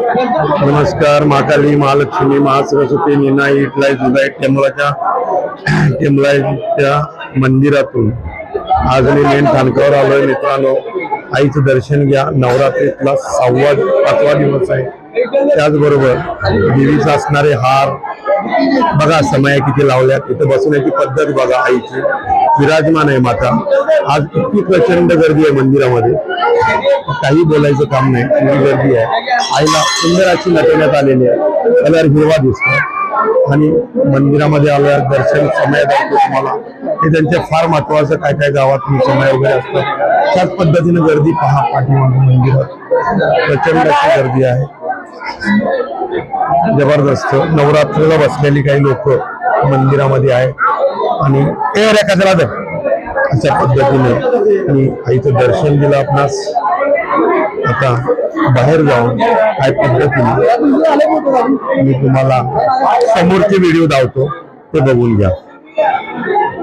नमस्कार. महाकाली, महालक्ष्मी, महासरस्वती, निनाई, इटलाई, जुलाई टेमलाईच्या मंदिरातून आज मी मेन स्थानकावर आलोय. मित्रांनो, आईचं दर्शन घ्या. नवरात्रीतला 5वा दिवस आहे. त्याचबरोबर देवीचा असणारे हार बघा, समय किती लावल्या. तिथं बसण्याची पद्धत बघा. आईची विराजमान आहे माता. आज इतकी प्रचंड गर्दी आहे मंदिरामध्ये, काही बोलायचं काम नाही. एवढी गर्दी आहे. आईला सुंदर अशी नटवण्यात आलेली आहे. कलर हिरवा दिसतो आणि मंदिरामध्ये आल्या दर्शन समय दाखवतो तुम्हाला. हे त्यांच्या फार महत्वाचं. काय काय गावात समय वगैरे असतं. त्याच पद्धतीने गर्दी पहा. पाठीमागे मंदिरात प्रचंड अशी गर्दी आहे. जबरदस्त नवरात्रीला बसलेली काही लोक मंदिरामध्ये आहे आणि अशा पद्धतीने आणि आईचं दर्शन दिलं आपणास. आता बाहेर जाऊन काय पद्धतीने मी तुम्हाला समोरचे व्हिडिओ दाखवतो, ते बघून घ्या.